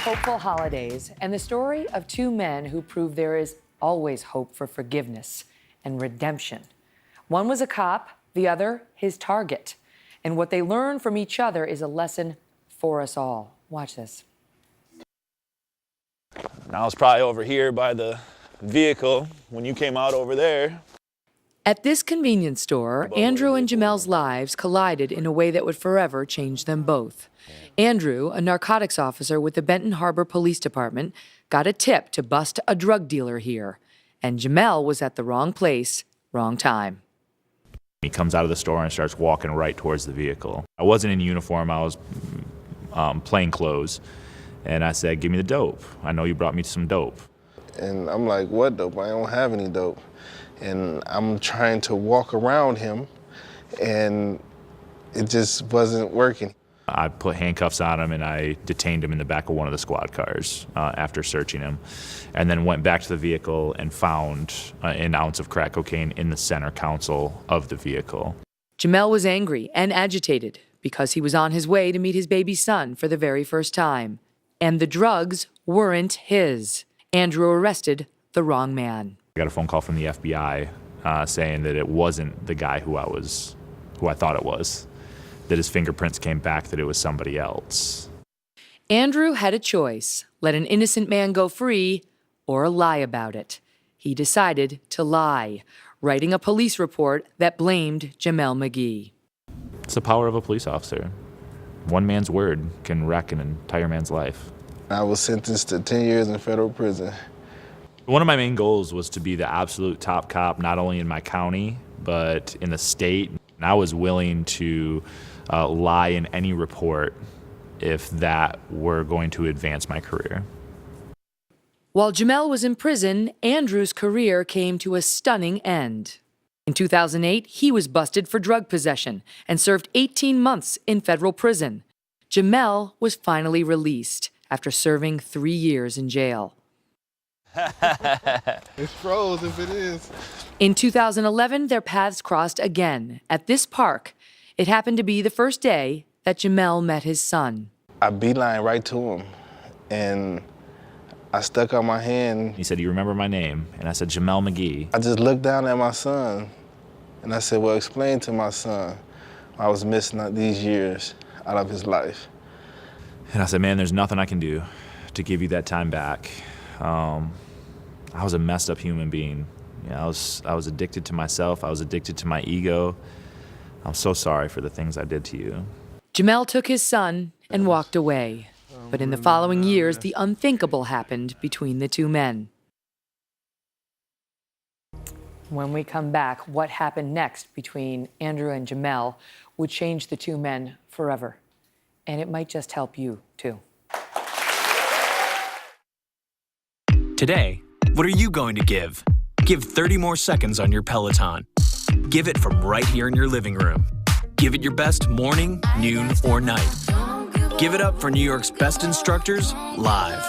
hopeful holidays and the story of two men who prove there is always hope for forgiveness and redemption. One was a cop, the other his target. And what they learn from each other is a lesson for us all. Watch this. I was probably over here by the vehicle when you came out over there. At this convenience store, Andrew and Jamel's lives collided in a way that would forever change them both. Andrew, a narcotics officer with the Benton Harbor Police Department, got a tip to bust a drug dealer here. And Jamel was at the wrong place, wrong time. He comes out of the store and starts walking right towards the vehicle. I wasn't in uniform, I was plain clothes. And I said, give me the dope. I know you brought me some dope. And I'm like, what dope? I don't have any dope. And I'm trying to walk around him, and it just wasn't working. I put handcuffs on him and I detained him in the back of one of the squad cars after searching him, and then went back to the vehicle and found an ounce of crack cocaine in the center console of the vehicle. Jamel was angry and agitated because he was on his way to meet his baby son for the very first time. And the drugs weren't his. Andrew arrested the wrong man. I got a phone call from the FBI saying that it wasn't the guy who I thought it was, that his fingerprints came back that it was somebody else. Andrew had a choice: let an innocent man go free or lie about it. He decided to lie, writing a police report that blamed Jamel McGee. It's the power of a police officer. One man's word can wreck an entire man's life. I was sentenced to 10 years in federal prison. One of my main goals was to be the absolute top cop, not only in my county, but in the state. And I was willing to lie in any report if that were going to advance my career. While Jamel was in prison, Andrew's career came to a stunning end. In 2008, he was busted for drug possession and served 18 months in federal prison. Jamel was finally released after serving 3 years in jail. It's froze if it is. In 2011, their paths crossed again at this park. It happened to be the first day that Jamel met his son. I beeline right to him, and I stuck out my hand. He said, "You remember my name?" And I said, "Jamel McGee." I just looked down at my son, and I said, well, explain to my son I was missing out these years out of his life. And I said, man, there's nothing I can do to give you that time back. I was a messed up human being. You know, I was addicted to myself. I was addicted to my ego. I'm so sorry for the things I did to you. Jamel took his son and walked away. But in the following years, the unthinkable happened between the two men. When we come back, what happened next between Andrew and Jamel would change the two men forever. And it might just help you, too. Today, what are you going to give? Give 30 more seconds on your Peloton. Give it from right here in your living room. Give it your best morning, noon, or night. Give it up for New York's best instructors live.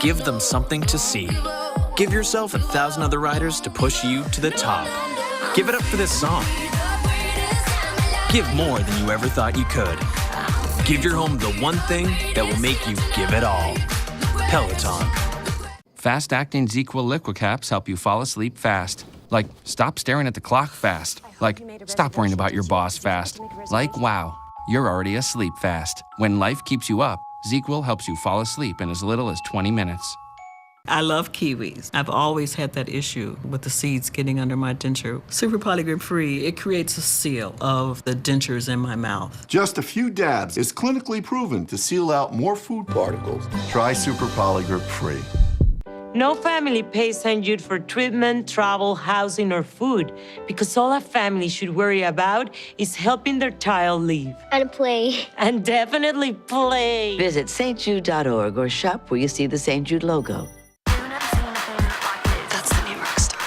Give them something to see. Give yourself 1,000 other riders to push you to the top. Give it up for this song. Give more than you ever thought you could. Give your home the one thing that will make you give it all. Peloton. Fast-acting ZzzQuil liquid caps help you fall asleep fast. Like, stop staring at the clock fast. Like, stop worrying about your boss fast. Like, wow, you're already asleep fast. When life keeps you up, ZzzQuil helps you fall asleep in as little as 20 minutes. I love kiwis. I've always had that issue with the seeds getting under my denture. Super Polygrip Free, it creates a seal of the dentures in my mouth. Just a few dabs is clinically proven to seal out more food particles. Try Super Polygrip Free. No family pays St. Jude for treatment, travel, housing, or food, because all a family should worry about is helping their child live. And play. And definitely play. Visit stjude.org or shop where you see the St. Jude logo. That's the new rock star.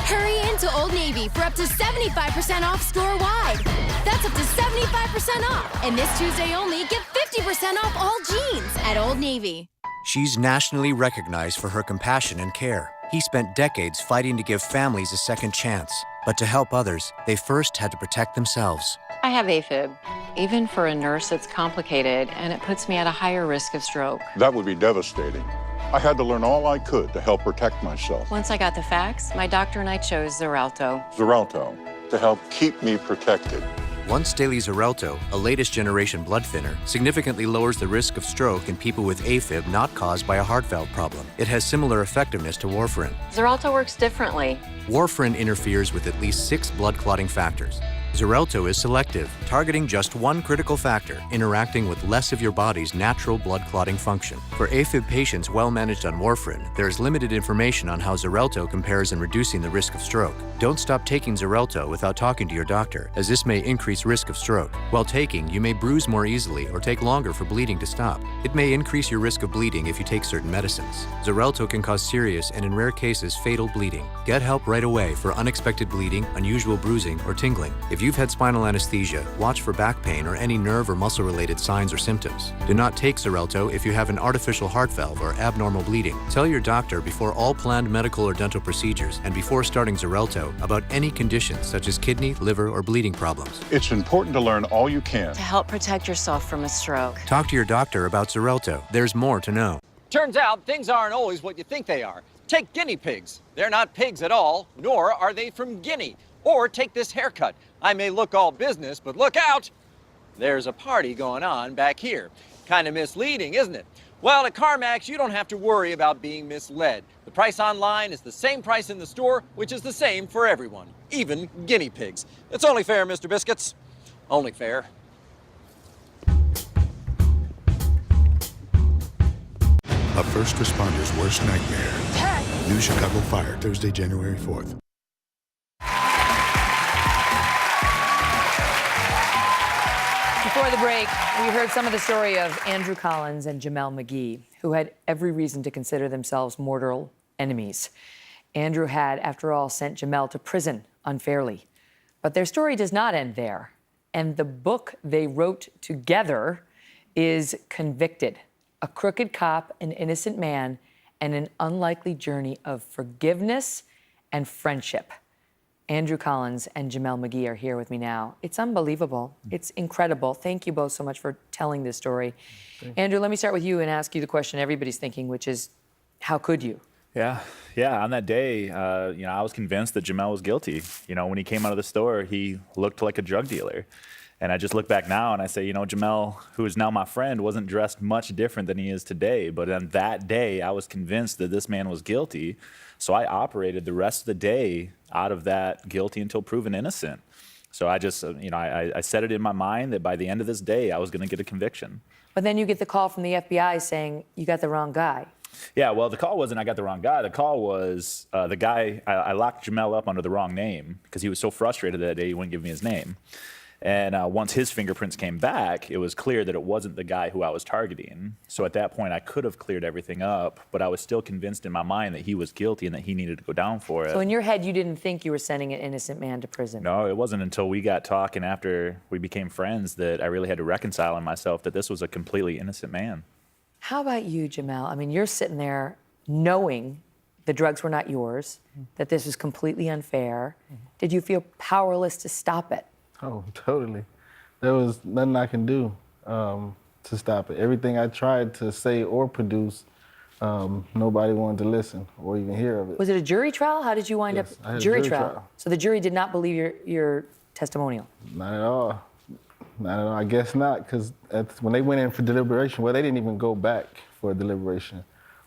Hurry into Old Navy for up to 75% off store-wide. That's up to 75% off. And this Tuesday only, get 50% off all jeans at Old Navy. She's nationally recognized for her compassion and care. He spent decades fighting to give families a second chance. But to help others, they first had to protect themselves. I have AFib. Even for a nurse, it's complicated, and it puts me at a higher risk of stroke. That would be devastating. I had to learn all I could to help protect myself. Once I got the facts, my doctor and I chose Xarelto. Xarelto, to help keep me protected. Once daily Xarelto, a latest generation blood thinner, significantly lowers the risk of stroke in people with AFib not caused by a heart valve problem. It has similar effectiveness to warfarin. Xarelto works differently. Warfarin interferes with at least 6 blood clotting factors. Xarelto is selective, targeting just one critical factor, interacting with less of your body's natural blood clotting function. For AFib patients well managed on warfarin, there is limited information on how Xarelto compares in reducing the risk of stroke. Don't stop taking Xarelto without talking to your doctor, as this may increase risk of stroke. While taking, you may bruise more easily or take longer for bleeding to stop. It may increase your risk of bleeding if you take certain medicines. Xarelto can cause serious and, in rare cases, fatal bleeding. Get help right away for unexpected bleeding, unusual bruising, or tingling. If you've had spinal anesthesia, watch for back pain or any nerve or muscle-related signs or symptoms. Do not take Xarelto if you have an artificial heart valve or abnormal bleeding. Tell your doctor before all planned medical or dental procedures and before starting Xarelto about any conditions such as kidney, liver, or bleeding problems. It's important to learn all you can To help protect yourself from a stroke. Talk to your doctor about Xarelto. There's more to know. Turns out things aren't always what you think they are. Take guinea pigs. They're not pigs at all, nor are they from Guinea. Or take this haircut. I may look all business, but look out! There's a party going on back here. Kind of misleading, isn't it? Well, at CarMax, you don't have to worry about being misled. The price online is the same price in the store, which is the same for everyone, even guinea pigs. It's only fair, Mr. Biscuits. Only fair. A first responder's worst nightmare. New Chicago Fire, Thursday, January 4th. Before the break, we heard some of the story of Andrew Collins and Jamel McGee, who had every reason to consider themselves mortal enemies. Andrew had, after all, sent Jamel to prison unfairly. But their story does not end there. And the book they wrote together is Convicted: A Crooked Cop, an Innocent Man, and an Unlikely Journey of Forgiveness and Friendship. Andrew Collins and Jamel McGee are here with me now. It's unbelievable. It's incredible. Thank you both so much for telling this story. Andrew, let me start with you and ask you the question everybody's thinking, which is, how could you? Yeah. On that day, I was convinced that Jamel was guilty. When he came out of the store, he looked like a drug dealer. And I just look back now and I say, Jamel, who is now my friend, wasn't dressed much different than he is today. But on that day, I was convinced that this man was guilty. So I operated the rest of the day out of that guilty until proven innocent. So I just, I set it in my mind that by the end of this day, I was going to get a conviction. But then you get the call from the FBI saying you got the wrong guy. Yeah, well, the call wasn't I got the wrong guy. The call was the guy, I locked Jamel up under the wrong name because he was so frustrated that day he wouldn't give me his name. And once his fingerprints came back, it was clear that it wasn't the guy who I was targeting. So at that point, I could have cleared everything up, but I was still convinced in my mind that he was guilty and that he needed to go down for it. So in your head, you didn't think you were sending an innocent man to prison? No, it wasn't until we got talking after we became friends that I really had to reconcile in myself that this was a completely innocent man. How about you, Jamel? I mean, you're sitting there knowing the drugs were not yours, that this was completely unfair. Did you feel powerless to stop it? Oh, totally. There was nothing I can do to stop it. Everything I tried to say or produce, nobody wanted to listen or even hear of it. Was it a jury trial? How did you wind up? I had a jury trial. So the jury did not believe your testimonial? Not at all. Not at all. I guess not, because when they went in for deliberation, well, they didn't even go back for deliberation.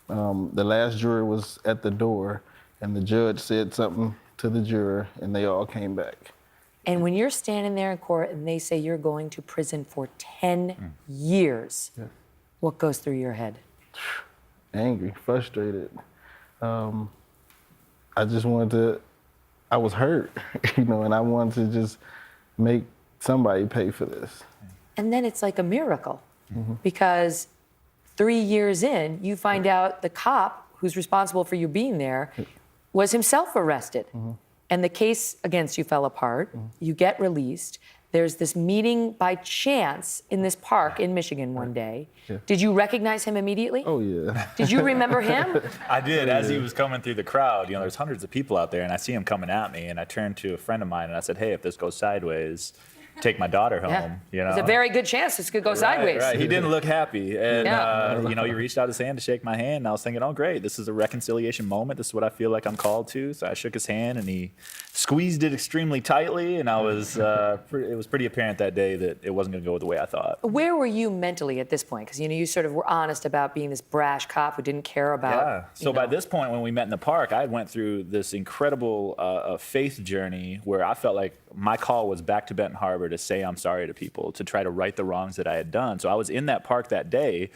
The last juror was at the door, and the judge said something to the juror, and they all came back. And when you're standing there in court and they say you're going to prison for 10 years, what goes through your head? Angry, frustrated. I just wanted to, I was hurt, and I wanted to just make somebody pay for this. And then it's like a miracle, because 3 years in, you find out the cop who's responsible for you being there was himself arrested. And the case against you fell apart. You get released. There's this meeting by chance in this park in Michigan one day. Did you recognize him immediately? Oh, yeah. Did you remember him? I did. As he was coming through the crowd, there's hundreds of people out there, and I see him coming at me, and I turned to a friend of mine, and I said, hey, if this goes sideways, take my daughter home. Yeah. You know, There's a very good chance this could go sideways. Right. He didn't look happy, and Yeah. you know, he reached out his hand to shake my hand. And I was thinking, oh great, this is a reconciliation moment. This is what I feel like I'm called to. So I shook his hand, and he squeezed it extremely tightly, and I was it was pretty apparent that day that it wasn't going to go the way I thought. Where were you mentally at this point? Because you sort of were honest about being this brash cop who didn't care about. Yeah. So by this point, when we met in the park, I went through this incredible faith journey where I felt like my call was back to Benton Harbor to say I'm sorry to people, to try to right the wrongs that I had done. So I was in that park that day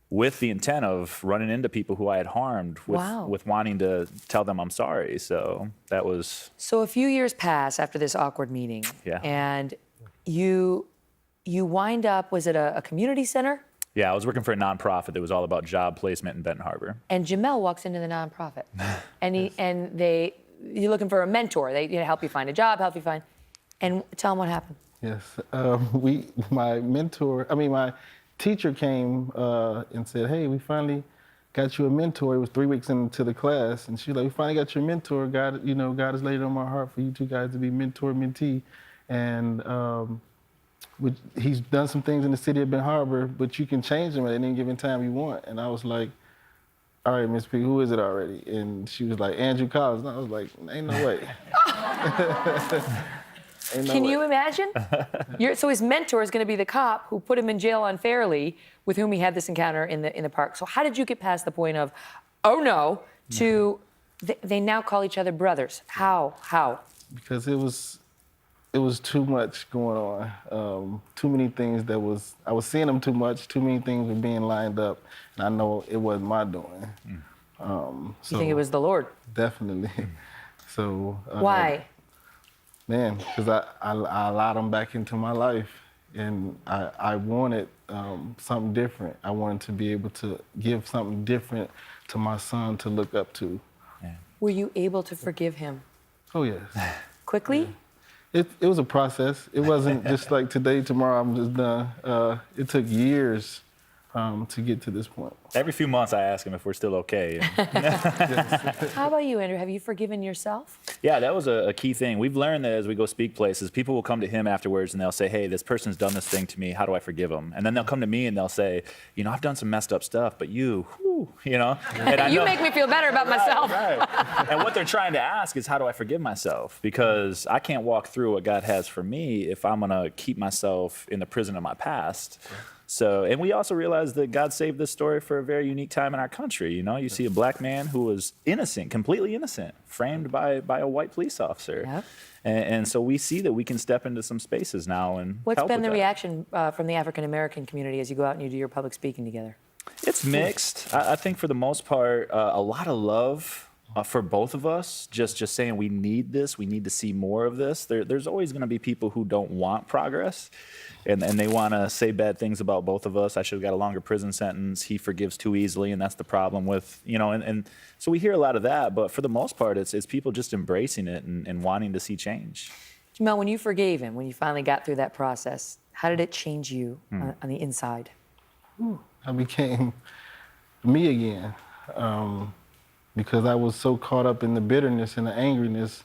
with the intent of running into people who I had harmed, with wanting to tell them I'm sorry. So that was. So a few years pass after this awkward meeting. Yeah. And you wind up, was it a community center? Yeah, I was working for a nonprofit that was all about job placement in Benton Harbor. And Jamel walks into the nonprofit. You're looking for a mentor. They help you find a job, help you find. And tell them what happened. Yes, my teacher came and said, hey, we finally got you a mentor. It was 3 weeks into the class, and she was like, we finally got your mentor. God has laid it on my heart for you two guys to be mentor, mentee. And he's done some things in the city of Benton Harbor, but you can change them at any given time you want. And I was like, all right, Miss P, who is it already? And she was like, Andrew Collins. And I was like, ain't no way. Can you imagine? So his mentor is going to be the cop who put him in jail unfairly, with whom he had this encounter in the park. So how did you get past the point of, oh no, to they now call each other brothers? How? Because it was too much going on. Too many things I was seeing them too much. Too many things were being lined up, and I know it wasn't my doing. You think it was the Lord? Definitely. So. Why? Man, because I allowed them back into my life, and I wanted something different. I wanted to be able to give something different to my son to look up to. Yeah. Were you able to forgive him? Oh, yes. Quickly? Yeah. It was a process. It wasn't just like today, tomorrow, I'm just done. It took years to get to this point. Every few months I ask him if we're still okay. How about you, Andrew? Have you forgiven yourself? Yeah, that was a key thing. We've learned that as we go speak places, people will come to him afterwards and they'll say, hey, this person's done this thing to me. How do I forgive them? And then they'll come to me and they'll say, I've done some messed up stuff, but you. And I You make me feel better about myself. Right. And what they're trying to ask is, how do I forgive myself? Because I can't walk through what God has for me if I'm going to keep myself in the prison of my past. So, and we also realize that God saved this story for a very unique time in our country. You see a black man who was innocent, completely innocent, framed by a white police officer. Yep. And so we see that we can step into some spaces now and What's help been with the that. reaction from the African-American community as you go out and you do your public speaking together? It's mixed. I think for the most part, a lot of love for both of us, just saying we need this, we need to see more of this. There's always going to be people who don't want progress, and they want to say bad things about both of us. I should have got a longer prison sentence. He forgives too easily, and that's the problem with, and so we hear a lot of that, but for the most part, it's people just embracing it and wanting to see change. Jamel, when you forgave him, when you finally got through that process, how did it change you on the inside? I became me again. Because I was so caught up in the bitterness and the angriness,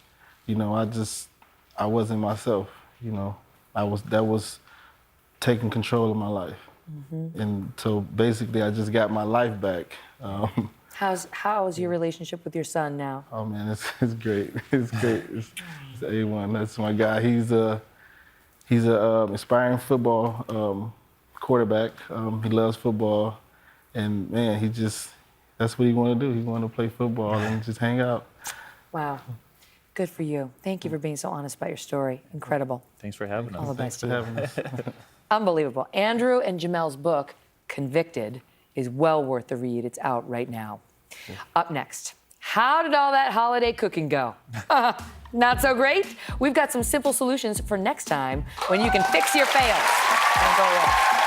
I wasn't myself, that was taking control of my life. Mm-hmm. And so basically I just got my life back. How's your relationship with your son now? Oh man, it's great. It's great. It's A1. That's my guy. He's a aspiring football quarterback. He loves football, and man, that's what he want to do. He want to play football and just hang out. Wow. Good for you. Thank you for being so honest about your story. Incredible. Thanks for having us. All the best. Thanks for having us. Unbelievable. Andrew and Jamel's book, Convicted, is well worth the read. It's out right now. Yeah. Up next, how did all that holiday cooking go? Not so great? We've got some simple solutions for next time when you can fix your fails. Don't go away.